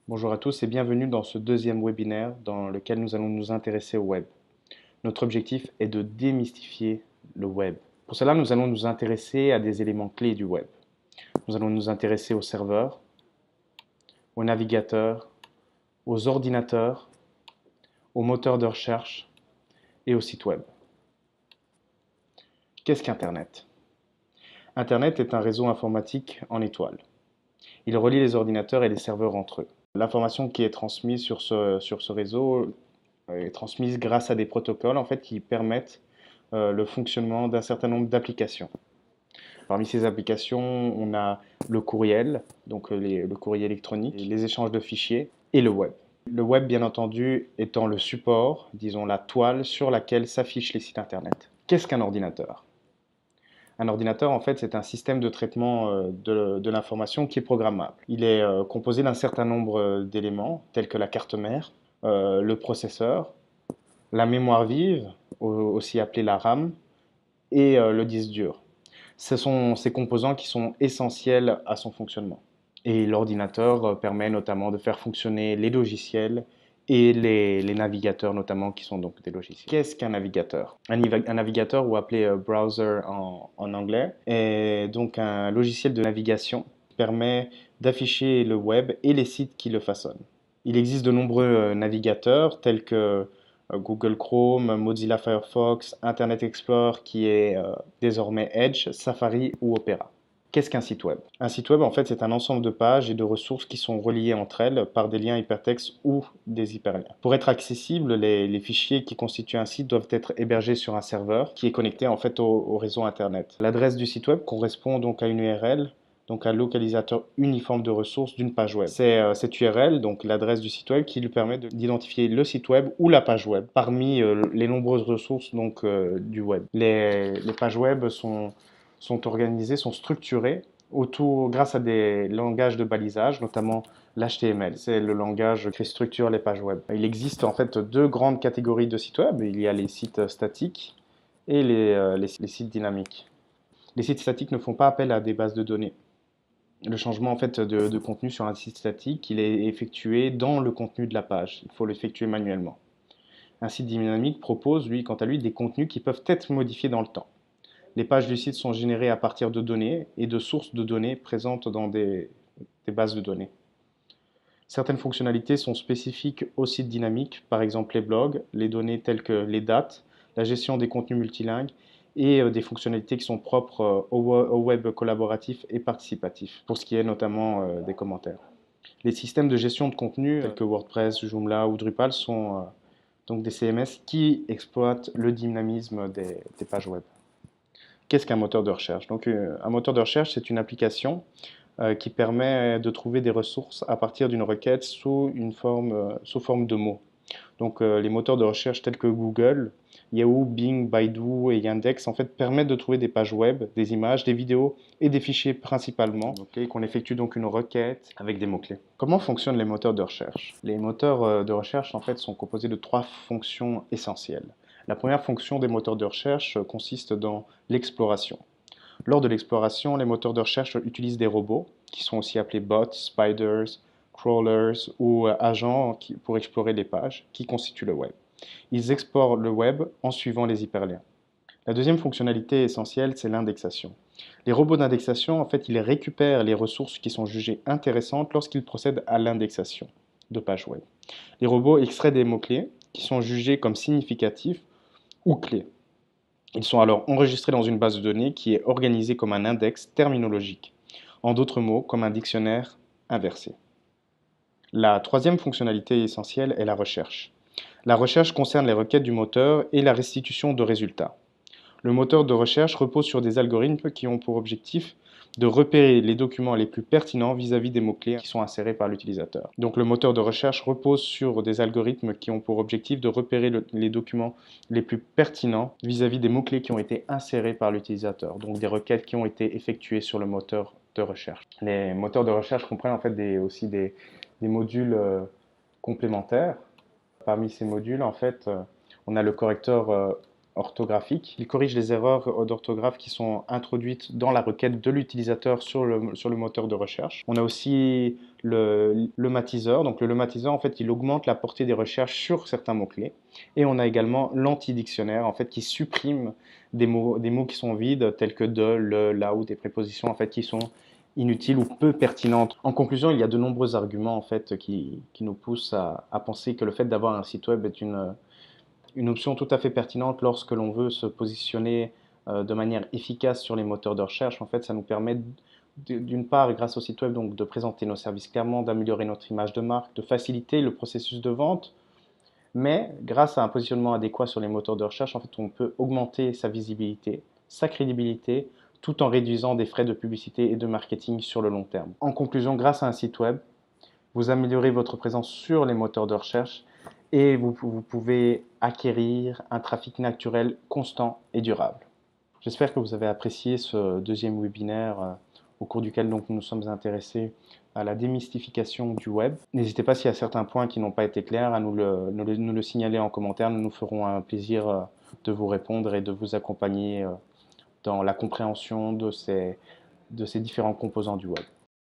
Bonjour à tous et bienvenue dans ce deuxième webinaire dans lequel nous allons nous intéresser au web. Notre objectif est de démystifier le web. Pour cela, nous allons nous intéresser à des éléments clés du web. Nous allons nous intéresser aux serveurs, aux navigateurs, aux ordinateurs, aux moteurs de recherche et aux sites web. Qu'est-ce qu'Internet? Internet est un réseau informatique en étoile. Il relie les ordinateurs et les serveurs entre eux. L'information qui est transmise sur ce réseau est transmise grâce à des protocoles qui permettent le fonctionnement d'un certain nombre d'applications. Parmi ces applications, on a le courriel, le courrier électronique, les échanges de fichiers et le web. Le web, bien entendu, étant le support, disons la toile sur laquelle s'affichent les sites internet. Qu'est-ce qu'un ordinateur? Un ordinateur, en fait, c'est un système de traitement de l'information qui est programmable. Il est composé d'un certain nombre d'éléments, tels que la carte mère, le processeur, la mémoire vive, aussi appelée la RAM, et le disque dur. Ce sont ces composants qui sont essentiels à son fonctionnement. Et l'ordinateur permet notamment de faire fonctionner les logiciels et les navigateurs notamment qui sont donc des logiciels. Qu'est-ce qu'un navigateur? Un navigateur, ou appelé browser en anglais, est donc un logiciel de navigation qui permet d'afficher le web et les sites qui le façonnent. Il existe de nombreux navigateurs tels que Google Chrome, Mozilla Firefox, Internet Explorer qui est désormais Edge, Safari ou Opera. Qu'est-ce qu'un site web? Un site web, en fait, c'est un ensemble de pages et de ressources qui sont reliées entre elles par des liens hypertextes ou des hyperliens. Pour être accessibles, les fichiers qui constituent un site doivent être hébergés sur un serveur qui est connecté en fait au réseau Internet. L'adresse du site web correspond donc à une URL, donc un localisateur uniforme de ressources d'une page web. C'est cette URL, donc l'adresse du site web, qui lui permet d'identifier le site web ou la page web parmi les nombreuses ressources du web. Les pages web sont organisées, sont structurées grâce à des langages de balisage, notamment l'HTML. C'est le langage qui structure les pages web. Il existe en fait deux grandes catégories de sites web. Il y a les sites statiques et les sites dynamiques. Les sites statiques ne font pas appel à des bases de données. Le changement en fait de contenu sur un site statique, il est effectué dans le contenu de la page. Il faut l'effectuer manuellement. Un site dynamique propose, lui, quant à lui, des contenus qui peuvent être modifiés dans le temps. Les pages du site sont générées à partir de données et de sources de données présentes dans des bases de données. Certaines fonctionnalités sont spécifiques aux sites dynamiques, par exemple les blogs, les données telles que les dates, la gestion des contenus multilingues et des fonctionnalités qui sont propres au web collaboratif et participatif, pour ce qui est notamment des commentaires. Les systèmes de gestion de contenu tels que WordPress, Joomla ou Drupal sont donc des CMS qui exploitent le dynamisme des pages web. Qu'est-ce qu'un moteur de recherche? Un moteur de recherche, c'est une application qui permet de trouver des ressources à partir d'une requête sous forme de mots. Les moteurs de recherche tels que Google, Yahoo, Bing, Baidu et Yandex en fait permettent de trouver des pages web, des images, des vidéos et des fichiers principalement, qu'on effectue donc une requête avec des mots-clés. Comment fonctionnent les moteurs de recherche? Les moteurs de recherche en fait sont composés de trois fonctions essentielles. La première fonction des moteurs de recherche consiste dans l'exploration. Lors de l'exploration, les moteurs de recherche utilisent des robots, qui sont aussi appelés bots, spiders, crawlers ou agents pour explorer les pages qui constituent le web. Ils explorent le web en suivant les hyperliens. La deuxième fonctionnalité essentielle, c'est l'indexation. Les robots d'indexation, en fait, ils récupèrent les ressources qui sont jugées intéressantes lorsqu'ils procèdent à l'indexation de pages web. Les robots extraient des mots-clés qui sont jugés comme significatifs ou clés. Ils sont alors enregistrés dans une base de données qui est organisée comme un index terminologique, en d'autres mots, comme un dictionnaire inversé. La troisième fonctionnalité essentielle est la recherche. La recherche concerne les requêtes du moteur et la restitution de résultats. Le moteur de recherche repose sur des algorithmes qui ont pour objectif de repérer les documents les plus pertinents vis-à-vis des mots-clés qui sont insérés par l'utilisateur. Donc le moteur de recherche repose sur des algorithmes qui ont pour objectif de repérer les documents les plus pertinents vis-à-vis des mots-clés qui ont été insérés par l'utilisateur, donc des requêtes qui ont été effectuées sur le moteur de recherche. Les moteurs de recherche comprennent en fait aussi des modules complémentaires. Parmi ces modules, en fait, on a le correcteur orthographiques. Il corrige les erreurs d'orthographe qui sont introduites dans la requête de l'utilisateur sur le moteur de recherche. On a aussi le matiseur. Donc le lematiseur, en fait, il augmente la portée des recherches sur certains mots-clés. Et on a également l'antidictionnaire, en fait, qui supprime des mots qui sont vides, tels que de, le, là ou des prépositions, en fait, qui sont inutiles ou peu pertinentes. En conclusion, il y a de nombreux arguments, en fait, qui nous poussent à penser que le fait d'avoir un site web est une option tout à fait pertinente lorsque l'on veut se positionner de manière efficace sur les moteurs de recherche. En fait, ça nous permet d'une part, grâce au site web, donc, de présenter nos services clairement, d'améliorer notre image de marque, de faciliter le processus de vente. Mais grâce à un positionnement adéquat sur les moteurs de recherche, en fait, on peut augmenter sa visibilité, sa crédibilité, tout en réduisant des frais de publicité et de marketing sur le long terme. En conclusion, grâce à un site web, vous améliorez votre présence sur les moteurs de recherche et vous pouvez acquérir un trafic naturel constant et durable. J'espère que vous avez apprécié ce deuxième webinaire au cours duquel donc, nous nous sommes intéressés à la démystification du web. N'hésitez pas s'il y a certains points qui n'ont pas été clairs à nous le signaler en commentaire. Nous nous ferons un plaisir de vous répondre et de vous accompagner dans la compréhension de ces différents composants du web.